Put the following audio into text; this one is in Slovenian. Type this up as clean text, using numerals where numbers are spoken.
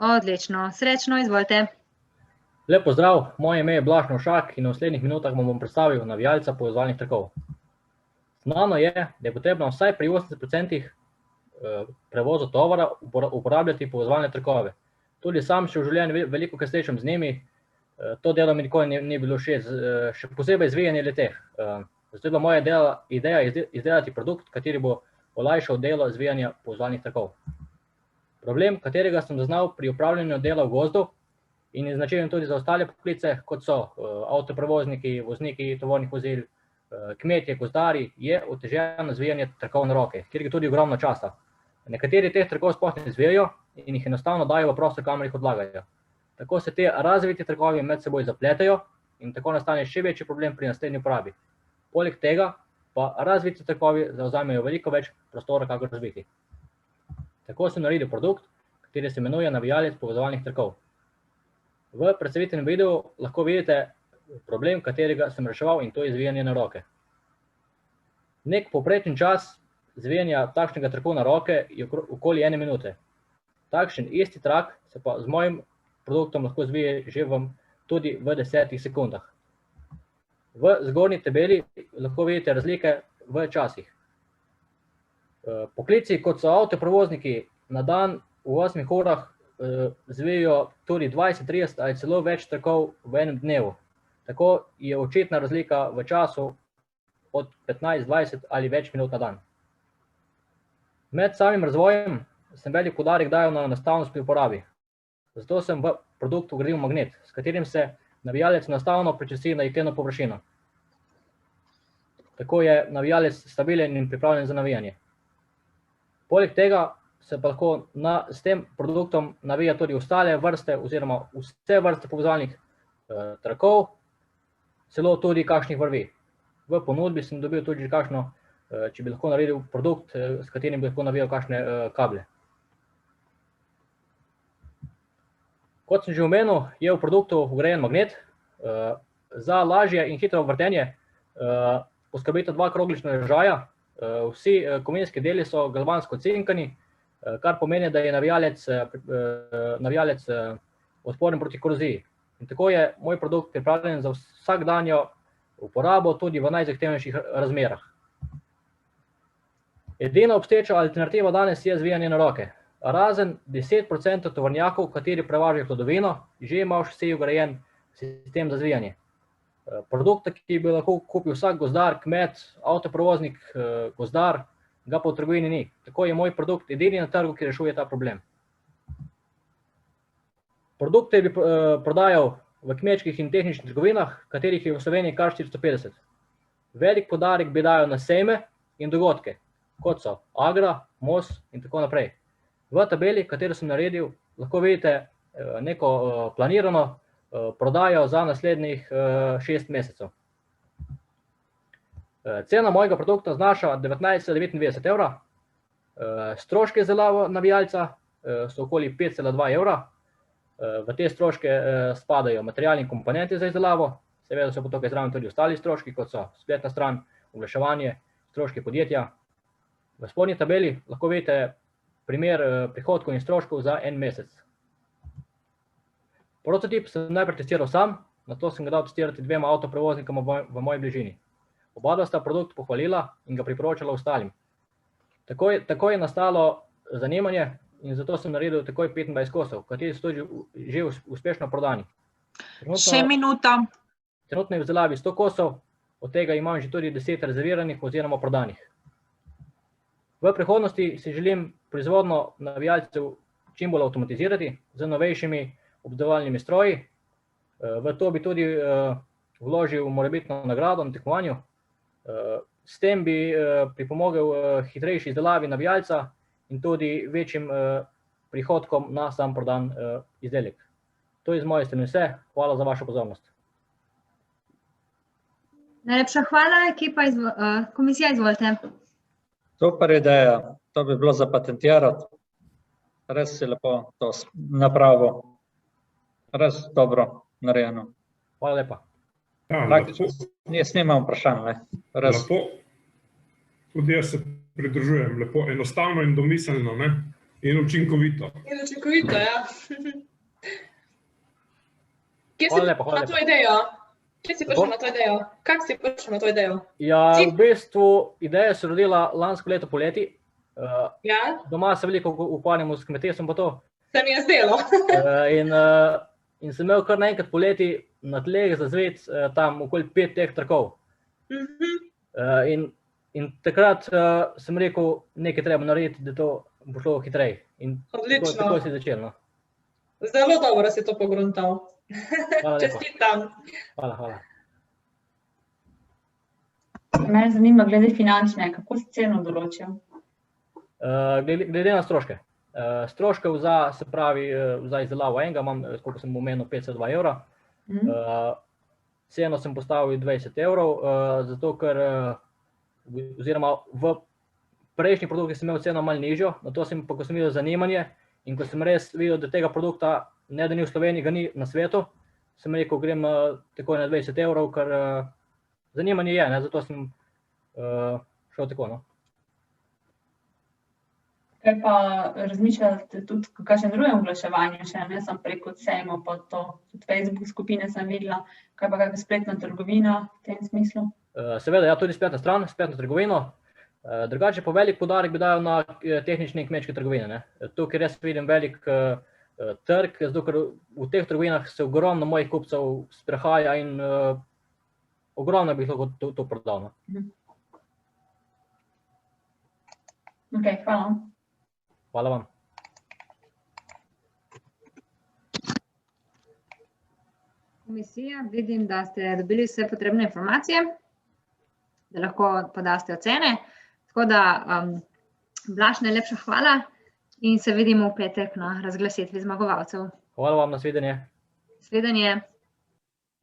Odlično, srečno, izvolite. Lep pozdrav, moje ime je Blaž Novšak in v naslednjih minutah vam bom predstavil navijalca povezovalnih trakov. Znano je, da je potrebno vsaj pri 80% prevozu tovora uporabljati povezovalne trakove. Tudi sam še v življenju veliko krat srečam z njimi, to delo mi nikoli ni bilo všeč, še posebej zvijanje le-teh. Zato je bila moja ideja izdelati produkt, kateri bo olajšal delo zvijanja povezovalnih trakov. Problem, katerega sem zaznal pri upravljanju dela v gozdu in je značilen tudi za ostale poklice, kot so avtoprevozniki, vozniki tovornih vozil, kmetje, gozdarji, je oteženo zvijanje trakov na roke, kjer je tudi ogromno časa. Nekateri teh trakov sploh ne zvijajo in jih enostavno dajo v prostor, kamor jih odlagajo. Tako se te razviti trakovi med seboj zapletejo in tako nastane še večji problem pri naslednji uporabi. Poleg tega pa razviti trakovi zavzamejo veliko več prostora, kakor razviti. Tako sem naredil produkt, kateri se imenuje navijalec povezovalnih trakov. V predstavitvenem videu lahko vidite problem, katerega sem reševal, in to je zvijanje na roke. Nek povprečen čas zvijanja takšnega traku na roke je okoli 1 minute. Takšen isti trak se pa z mojim produktom lahko zvije že tudi v 10 sekundah. V zgornji tabeli lahko vidite razlike v časih. Poklici, kot so avtoprevozniki, na dan v 8 urah zvijajo tudi 20, 30 ali celo več trakov v enem dnevu. Tako je očitna razlika v času od 15, 20 ali več minut na dan. Med samim razvojem sem velik poudarek dajal na enostavnost pri uporabi. Zato sem v produktu vgradil magnet, s katerim se navijalec enostavno pričesi na jekleno površino. Tako je navijalec stabilen in pripravljen za navijanje. Poleg tega se pa lahko s tem produktom navija tudi ostale vrste oziroma vse vrste povezovalnih trakov, celo tudi kakšnih vrvi. V ponudbi sem dobil tudi kakšno, če bi lahko naredil produkt, s katerim bi lahko navijal kakšne kable. Kot sem že omenil, je v produktu vgrajen magnet. Za lažje in hitro vrtenje poskrbite 2 kroglična režaja. Vsi kovinski deli so galvansko cinkani, kar pomeni, da je navijalec odporen proti koroziji. In tako je moj produkt pripravljen za vsakdanjo uporabo, tudi v najzahtevnejših razmerah. Edina obstoječa alternativa danes je zvijanje na roke. Razen 10% tovornjakov, kateri prevažajo hlodovino, že ima vsi vgrajen sistem za zvijanje. Produkta, ki bi lahko kupil vsak gozdar, kmet, avtoprevoznik, gozdar, ga pa v trgovini ni. Tako je moj produkt edini na trgu, ki rešuje ta problem. Produkte bi prodajal v kmečkih in tehničnih trgovinah, katerih je v Sloveniji kar 450. Velik poudarek bi dajal na sejme in dogodke, kot so Agra, Mos in tako naprej. V tabeli, katero sem naredil, lahko vidite neko planirano prodajo za naslednjih 6 mesecev. Cena mojega produkta znaša 19,99 evra. Stroške izdelave navijalca so okoli 5,2 evra. V te stroške spadajo materialni komponenti za izdelavo, seveda so pa tukaj zraven tudi ostali stroški, kot so spletna stran, oglaševanje, stroški podjetja. V spodnji tabeli lahko vidite primer prihodkov in stroškov za 1 mesec. Prototip sem najprej testiral sam, nato sem ga dal testirati 2 avtoprevoznikama v moji bližini. Oba sta produkt pohvalila in ga priporočala ostalim. Tako je nastalo zanimanje in zato sem naredil takoj 25 kosov, kateri so tudi že uspešno prodani. Še minuto. Trenutno je v izdelavi 100 kosov, od tega imam že tudi 10 rezerviranih oziroma prodanih. V prihodnosti si želim proizvodnjo navijalcev čim bolj avtomatizirati z novejšimi obdelovalnimi stroji. V to bi tudi vložil morebitno nagrado na tekmovanju. S tem bi pripomogel hitrejši izdelavi navijalca in tudi večjim prihodkom na sam prodan izdelek. To je z moje strani vse. Hvala za vašo pozornost. Najlepša hvala, ekipa, komisija, izvolite. Super ideja, to bi bilo zapatentirati. Res si lepo to napravil. Res dobro narejeno. Hvala lepa. Jaz nimam vprašanj. Lepo. Tudi jaz se pridružujem. Lepo, enostavno in domiselno. In učinkovito. In učinkovito, ja. Kje si Hvala lepa, prišel hvala na to idejo? Kje si prišel na to idejo? Kako si prišel na to idejo? Ja, v bistvu ideja se je rodila lansko leto poleti. Ja, Doma se veliko ukvarjamo s kmetijstvom pa to. se mi je zdelo. In sem imel kar naenkrat poleti na tleh zazvet tam okoli 5 teh trakov. In takrat sem rekel, nekaj treba narediti, da to bo šlo hitreje. In Odlično. tako si začel. No. Zelo dobro si to pogruntal. Hvala lepa. Čestitam. Hvala. Mene zanima glede finančne, kako si ceno določil? Glede na stroške. Stroškov se pravi, za izdelavo enega imam, koliko sem omenil, 502 evra. Ceno sem postavil 20 evrov, zato ker, oziroma v prejšnjih produktih sem imel ceno malo nižjo, na to sem pa, ko sem videl zanimanje in ko sem res videl, da tega produkta ne da ni v Sloveniji, ga ni na svetu, sem rekel, grem takoj na 20 evrov, ker zanimanje je, zato sem šel tako. No. Kaj pa razmišljate tudi o kakšnem drugem oglaševanju še, ne samo preko sejmov, pa to, tudi Facebook skupine sem videla, kaj pa kakšna spletna trgovina v tem smislu? Seveda, ja, tudi spletna stran, spletno trgovino. Drugače pa velik poudarek bi dal na tehnične in kmečke trgovine. Ne. Tukaj res vidim velik trg, zato ker v teh trgovinah se ogromno mojih kupcev sprehaja in ogromno bi lahko to prodal. No. Ok, hvala. Hvala vam. Komisija, vidim, da ste dobili vse potrebne informacije, da lahko podaste ocene. Tako da, Blaž, najlepša hvala in se vidimo v petek na razglasitvi zmagovalcev. Hvala vam, nasvidenje. Nasvidenje.